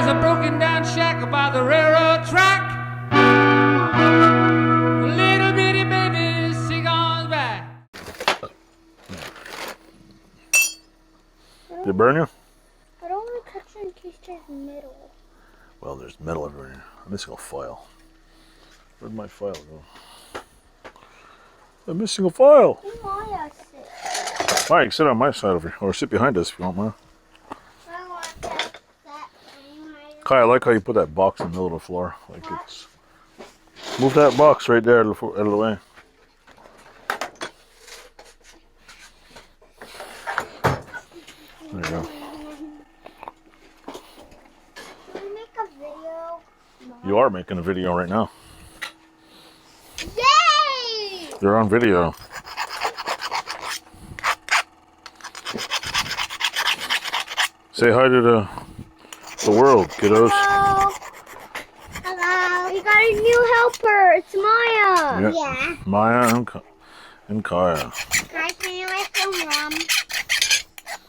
There's a broken down shack by the railroad track. A little bitty baby sing on back. Did it burn you? I don't want to touch it in case there's metal. Well, there's metal everywhere here. I'm missing a file. Where'd my file go? I'm missing a file. Maya sit. Mike, sit on my side over here. Or sit behind us if you want, Maya. I want that. Kai, I like how you put that box in the middle of the floor. Like it's. Move that box right there out of the way. There you go. Can we make a video? You are making a video right now. Yay! You're on video. Say hi to the world, kiddos. Hello. Hello. We got a new helper. It's Maya. Yeah. Maya and Kaya. Hi, can you make some rum?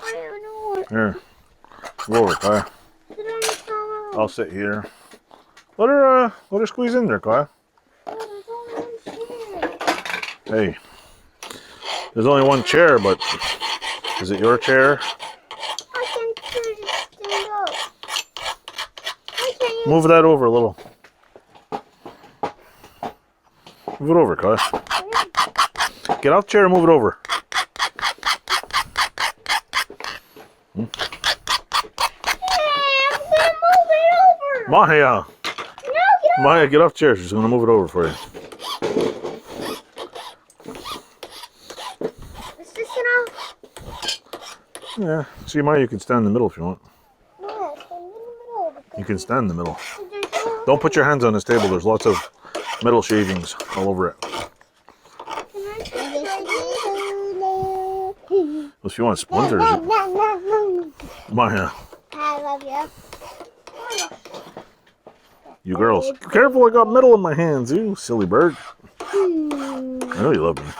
I don't know. Here. Go over, Kaya. Sit on the phone. I'll sit here. Let her squeeze in there, Kaya. Oh, there's only one chair. Hey. There's only one chair, but is it your chair? I can turn it stand up. Why can't you? Move that over a little. Move it over, Kaya. Get out the chair and move it over. I'm gonna move it over. Maya! No, get Maya, get off the chair. She's going to move it over for you. Is this enough? Yeah. See, Maya, you can stand in the middle if you want. No, stand in the middle. You can stand in the middle. There's no- Don't put your hands on this table. There's lots of metal shavings all over it. Can I try If you want splinters, Maya, I love you. you girls. Careful, I got metal in my hands, you silly bird. I know you love me.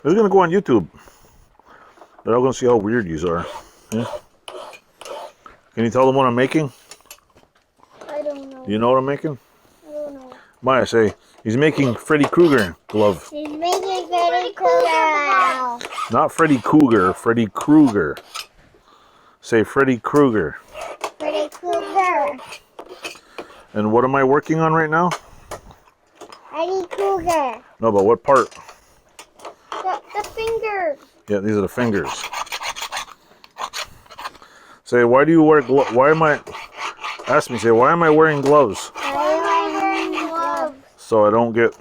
This is going to go on YouTube. They're all going to see how weird you are. Yeah. Can you tell them what I'm making? I don't know. Do you know what I'm making? I don't know. Maya, say, he's making Freddy Kruger glove. She's making Freddy Kruger. Not Freddy Kruger, Freddy Kruger. Say Freddy Kruger. Freddy Kruger. And what am I working on right now? Freddy Kruger. No, but what part? The finger. Yeah, these are the fingers. Say, why do you wear gloves? Why am I... Ask me, say, why am I wearing gloves? Why am I wearing gloves? So I don't get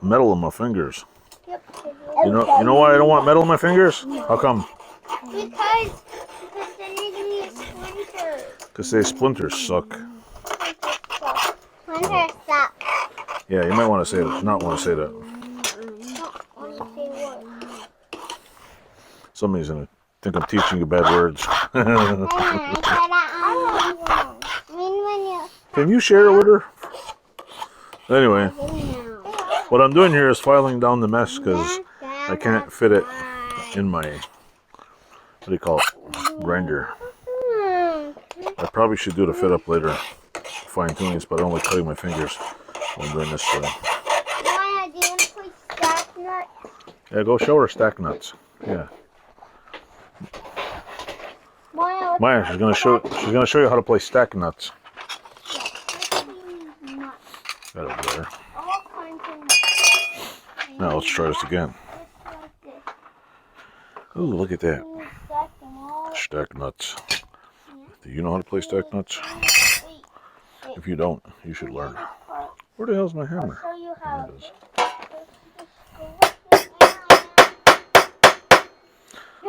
metal in my fingers. Yep. You know why I don't want metal in my fingers? How come? Because then you're gonna get splinters. Because they splinters suck. Splinters suck. Yeah, you might want to say that. Not want to say that. Want to say what? Somebody's going to think I'm teaching you bad words. Can you share it with her? Anyway, what I'm doing here is filing down the mess because I can't fit it in my, what do you call it, grinder. I probably should do the fit up later, fine tuning this, but I don't like cutting my fingers when I'm doing this. Maya, do you want to play stack nuts? Yeah, go show her stack nuts. Yeah, Maya, she's gonna show you how to play stack nuts. That over there. Now let's try this again. Ooh, look at that. Stack nuts. Do you know how to play stack nuts? If you don't, you should learn. Where the hell's my hammer? There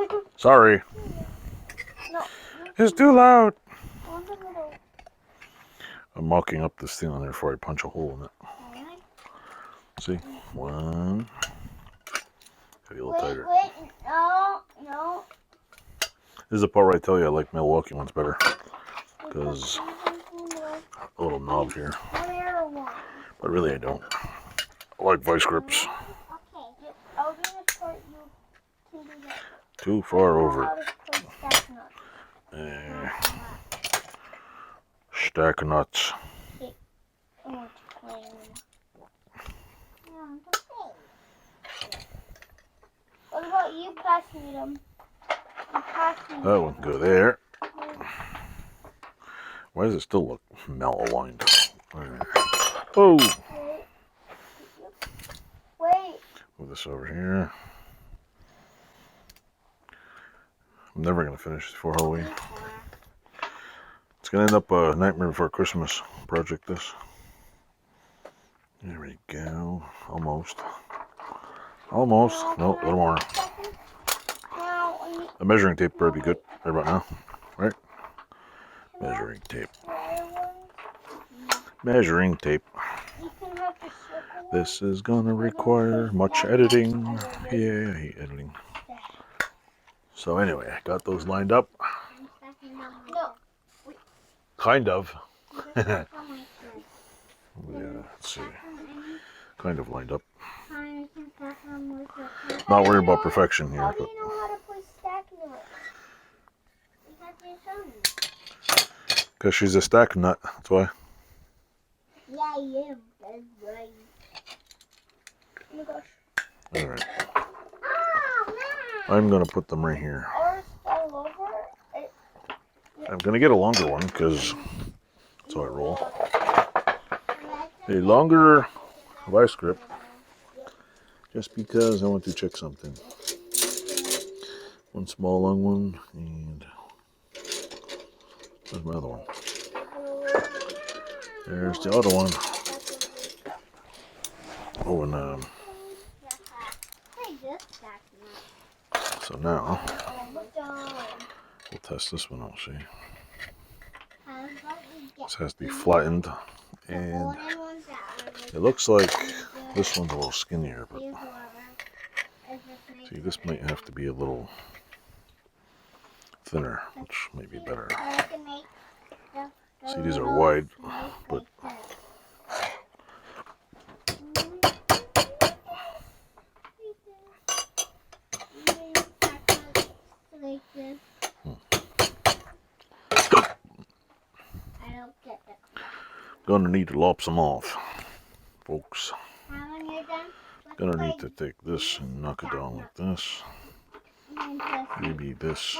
it is. Sorry. It's too loud. I'm mocking up this thing on there before I punch a hole in it. See? One. Got a little tighter. No. This is the part where I tell you I like Milwaukee ones better. Because a little knob here. But really I don't. I like vice grips. Too far over. stack of nuts. What about you passing them? That one go there. Why does it still look malaligned? Oh! Wait. Move this over here. I'm never going to finish before Halloween. It's going to end up a Nightmare Before Christmas project, this. There we go. Almost. Almost. Nope, a little more. The measuring tape would be good right about now. Right? Measuring tape. Measuring tape. This is going to require much editing. Yeah, I hate editing. So anyway, I got those lined up. Kind of. Yeah, let's see. Kind of lined up. Not worried about perfection here. How do you know how to put stack nuts? Because she's a stack nut, that's why. Yeah, I am. That's right. Oh my gosh. Alright. Oh, man. I'm going to put them right here. Ours all over. I'm going to get a longer one because that's how I roll. A longer vice grip. Just because I want to check something. One small long one, and there's my other one. There's the other one. Oh, and so now we'll test this one out. See, this has to be flattened, and it looks like this one's a little skinnier, but see, this might have to be a little thinner, which may be better. See, these are wide, but gonna need to lop some off, folks. Gonna need to take this and knock it down like this. Maybe this.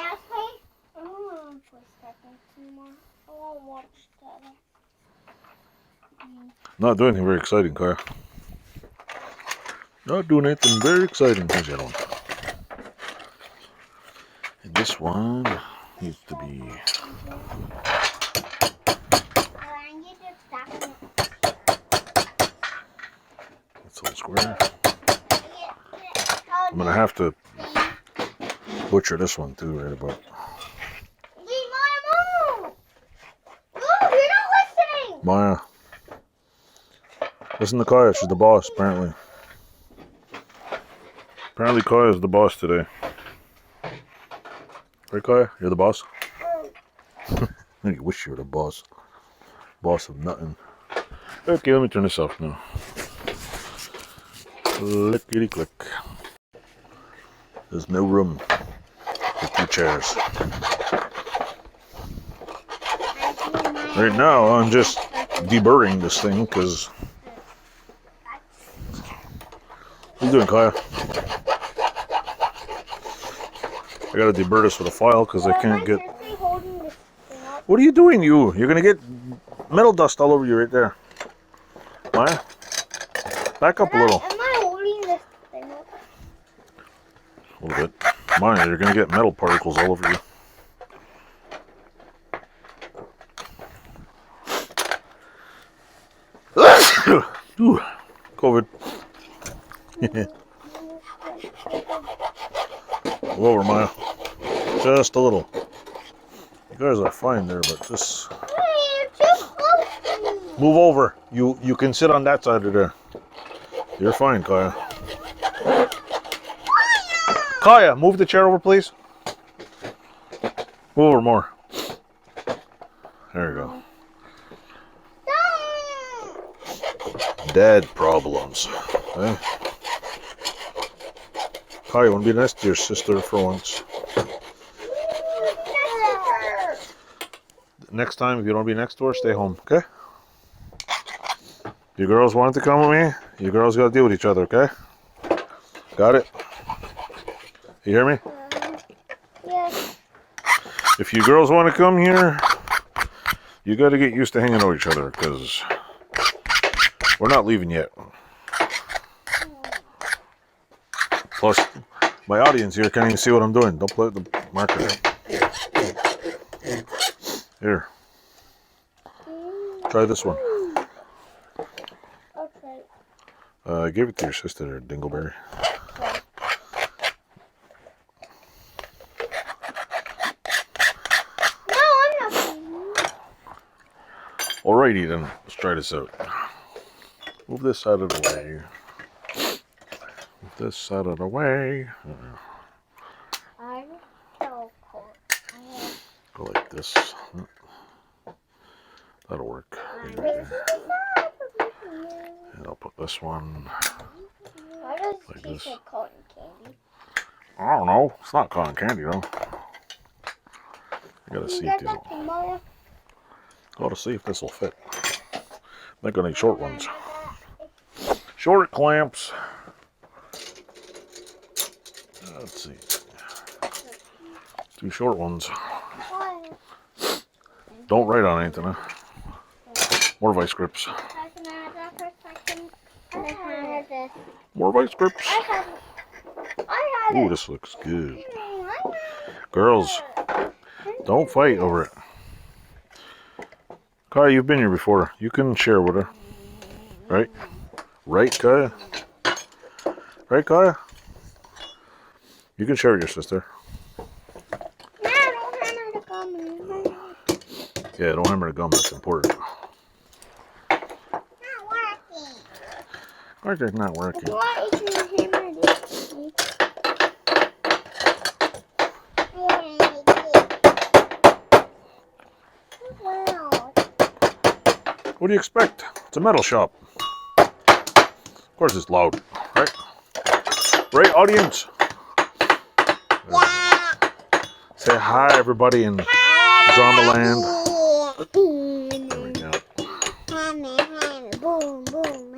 Not doing anything very exciting, Kaya. Not doing anything very exciting. Here's the other one. And this one needs to be. It's a little square. I'm gonna have to butcher this one too, right about. Maya. Listen to Kaya, she's the boss, apparently. Apparently Kaya is the boss today. Right, Kaya? You're the boss? I wish you were the boss. Boss of nothing. Okay, let me turn this off now. Clickety click. There's no room for 2 chairs. Right now, I'm just deburring this thing because. What are you doing, Kaya? I gotta deburr this with a file because I can't get. What are you doing, you? You're gonna get metal dust all over you right there. Maya? Back up a little. Am I holding this thing up? A little bit. Maya, you're gonna get metal particles all over you. Ooh, COVID. Go over, Maya. Just a little. You guys are fine there, but just move over. You can sit on that side of there. You're fine, Kaya. Kaya, move the chair over, please. Move over more. There you go. Dad problems. Eh? Kaya, want to be nice to your sister for once? next time, if you don't be next to her, stay home, okay? You girls wanted to come with me, you girls got to deal with each other, okay? Got it? You hear me? Yes. If you girls want to come here, you got to get used to hanging out with each other, because we're not leaving yet. Plus, my audience here can't even see what I'm doing. Don't play with the marker. Here. Try this one. Okay. Give it to your sister there, Dingleberry. No, I'm not eating. Alrighty then, let's try this out. Move this out of the way. Move this out of the way. I'm so cold. Go like this. That'll work. And I'll put this one Why does like it this. taste like cotton candy? I don't know. It's not cotton candy though. I gotta see if these will. tomorrow? Gotta see if this will fit. I think I need short ones. Short clamps. Let's see. 2 short ones. Don't write on anything, huh? More vice grips. More vice grips. Ooh, this looks good. Girls, don't fight over it. Kaya, you've been here before. You can share with her. Right? Right, Kaya? Right, Kaya? You can share with your sister. Yeah, don't hammer the gum. That's important. Why is it not working? Why is your hammer this? What do you expect? It's a metal shop. Of course it's loud, right? Right, audience? Yeah. Say hi, everybody, in Drama Land. There we go. Boom, boom,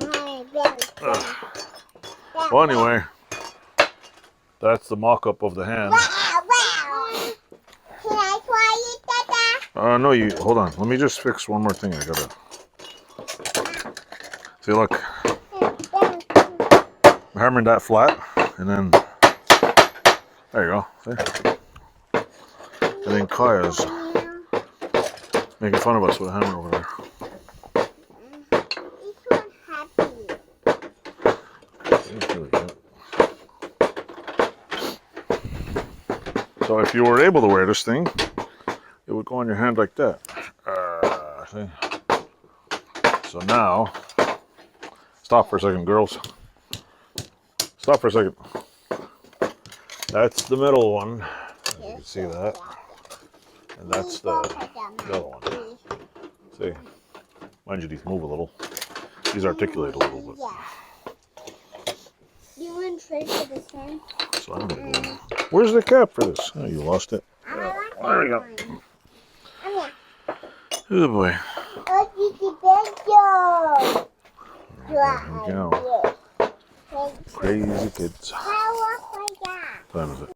Well, anyway, that's the mock-up of the hand. Can I try it, Dada? No, you, hold on. Let me just fix one more thing. I gotta, see, look, I'm hammering that flat, and then, there you go, see? And then Kaya's making fun of us with a hammer over there. So if you were able to wear this thing, it would go on your hand like that. See? So now, stop for a second, girls. Stop for a second. That's the middle one. You can see that. And that's the other one. See? Mind you, these move a little. These articulate a little bit. You want to trade for this one? So I'm gonna go. Where's the cap for this? Oh, you lost it. There we go. Oh boy. There we go. Crazy kids. What time is it?